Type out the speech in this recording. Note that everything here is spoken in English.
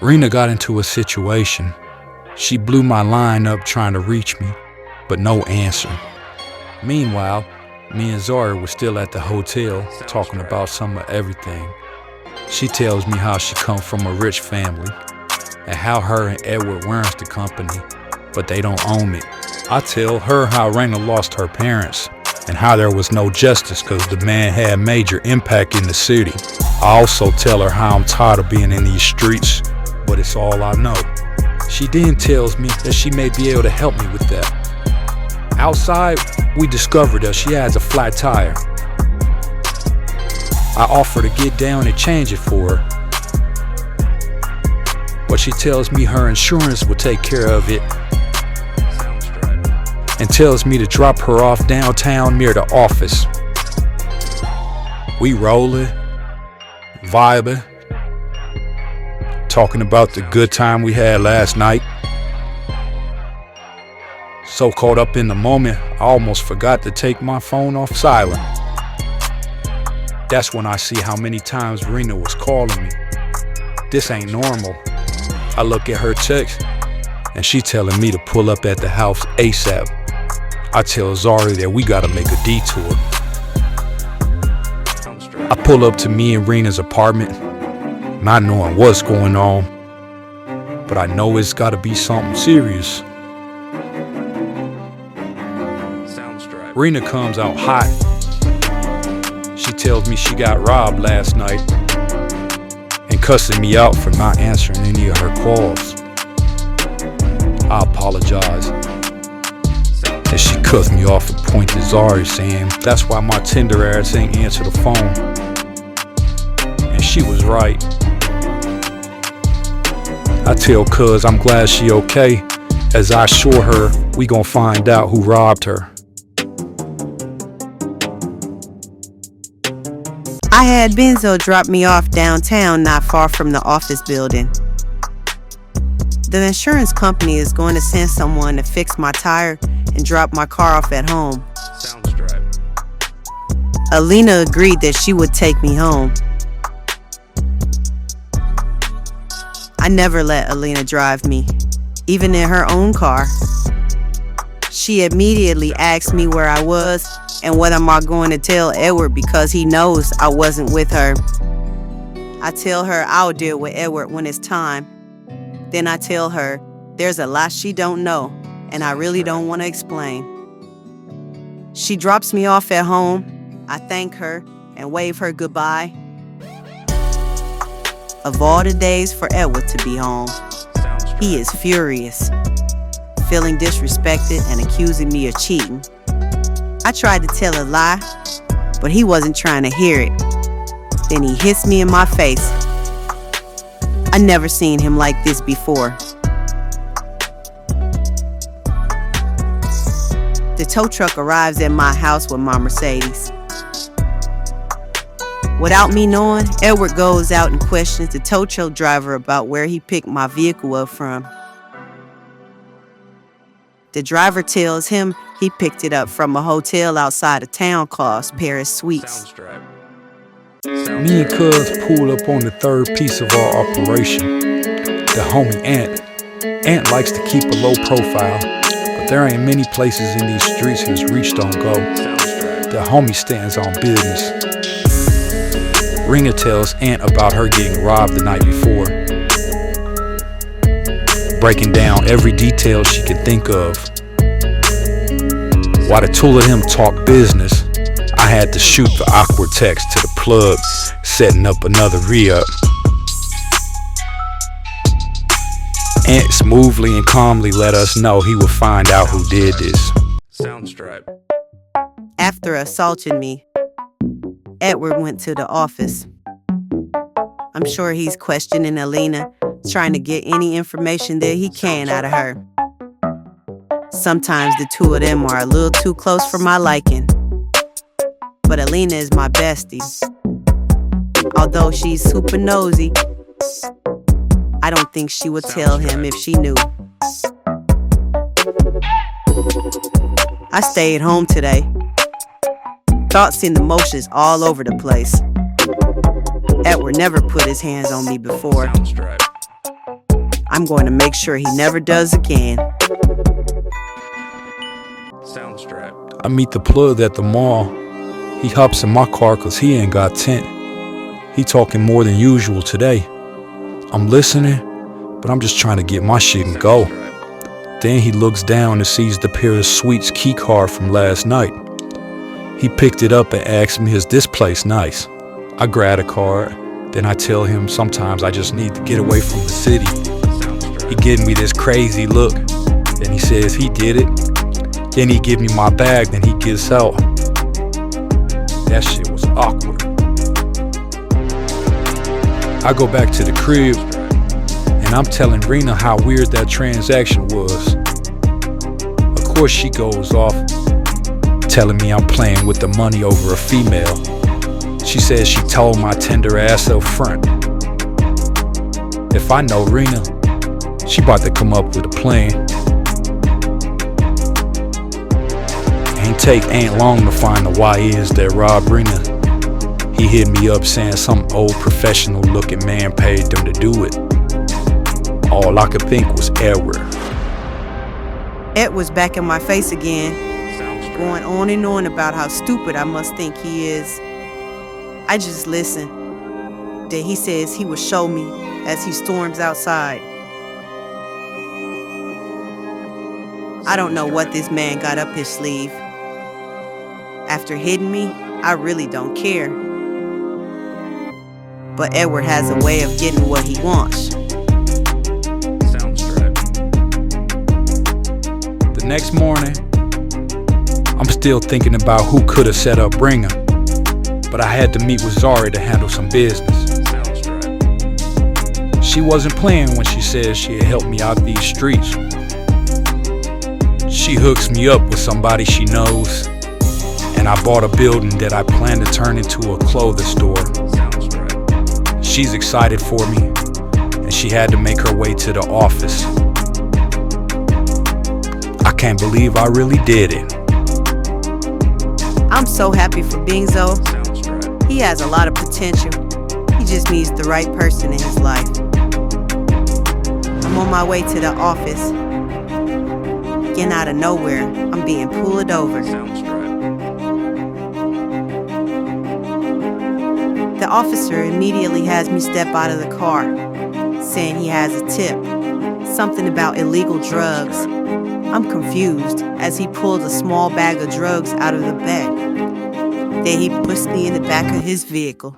Rena got into a situation. She blew my line up trying to reach me, but no answer. Meanwhile, me and Zari were still at the hotel talking about some of everything. She tells me how she come from a rich family and how her and Edward runs the company, but they don't own it. I tell her how Rena lost her parents and how there was no justice because the man had major impact in the city. I also tell her how I'm tired of being in these streets, but it's all I know. She then tells me that she may be able to help me with that. Outside, we discovered that she has a flat tire. I offer to get down and change it for her, but she tells me her insurance will take care of it and tells me to drop her off downtown near the office. We rolling, vibing, talking about the good time we had last night. So caught up in the moment, I almost forgot to take my phone off silent. That's when I see how many times Rena was calling me. This ain't normal. I look at her text and she telling me to pull up at the house ASAP. I tell Zari that we gotta make a detour. I pull up to me and Rena's apartment, not knowing what's going on, but I know it's gotta be something serious. Rena comes out hot. She tells me she got robbed last night and cussing me out for not answering any of her calls. I apologize. And she cut me off and pointed to Zari saying, that's why my Tinder ass ain't answer the phone. And she was right. I tell cuz I'm glad she okay, as I assure her we gon' find out who robbed her. I had Benzo drop me off downtown not far from the office building. The insurance company is going to send someone to fix my tire and drop my car off at home. Alina agreed that she would take me home. I never let Alina drive me, even in her own car. She immediately asked me where I was and what am I going to tell Edward because he knows I wasn't with her. I tell her I'll deal with Edward when it's time. Then I tell her there's a lot she don't know and I really don't want to explain. She drops me off at home. I thank her and wave her goodbye. Of all the days for Edward to be home, he is furious, feeling disrespected and accusing me of cheating. I tried to tell a lie, but he wasn't trying to hear it. Then he hits me in my face. I never seen him like this before. The tow truck arrives at my house with my Mercedes. Without me knowing, Edward goes out and questions the tow truck driver about where he picked my vehicle up from. The driver tells him he picked it up from a hotel outside of town called Paris Suites. Me and cuz pulled up on the third piece of our operation, the homie Ant. Ant likes to keep a low profile, but there ain't many places in these streets his reach don't go. The homie stands on business. Rena tells Ant about her getting robbed the night before, breaking down every detail she can think of. While the two of them talk business, I had to shoot the awkward text to the plug, setting up another re-up. Ant smoothly and calmly let us know he would find out who did this. After assaulting me, Edward went to the office. I'm sure he's questioning Alina, trying to get any information that he can out of her. Sometimes the two of them are a little too close for my liking. But Alina is my bestie. Although she's super nosy, I don't think she would tell him if she knew. I stayed home today. Thoughts and emotions all over the place. Edward never put his hands on me before. I'm going to make sure he never does again. I meet the plug at the mall. He hops in my car cause he ain't got tint. He talking more than usual today. I'm listening, but I'm just trying to get my shit and go. Then he looks down and sees the pair of Sweets key card from last night. He picked it up and asked me, is this place nice? I grab a card, then I tell him sometimes I just need to get away from the city. He gives me this crazy look, then he says he did it. Then he give me my bag, then he gets out. That shit was awkward. I go back to the crib, and I'm telling Rena how weird that transaction was. Of course she goes off, telling me I'm playing with the money over a female. She says she told my tender ass up front. If I know Rena, she about to come up with a plan. Ain't long to find the why is that robbed Rena. He hit me up saying some old professional looking man paid them to do it. All I could think was Edward. Ed was back in my face again, going on and on about how stupid I must think he is. I just listened. Then he says he will show me as he storms outside. I don't know what this man got up his sleeve. After hitting me, I really don't care. But Edward has a way of getting what he wants. The next morning, I'm still thinking about who could have set up Rena, but I had to meet with Zari to handle some business. She wasn't playing when she said she'd help me out these streets. She hooks me up with somebody she knows, and I bought a building that I plan to turn into a clothing store. She's excited for me, and she had to make her way to the office. I can't believe I really did it. I'm so happy for Bingzo. He has a lot of potential. He just needs the right person in his life. I'm on my way to the office. Getting out of nowhere, I'm being pulled over. The officer immediately has me step out of the car, saying he has a tip, something about illegal drugs. I'm confused as he pulls a small bag of drugs out of the bag. Then he puts me in the back of his vehicle.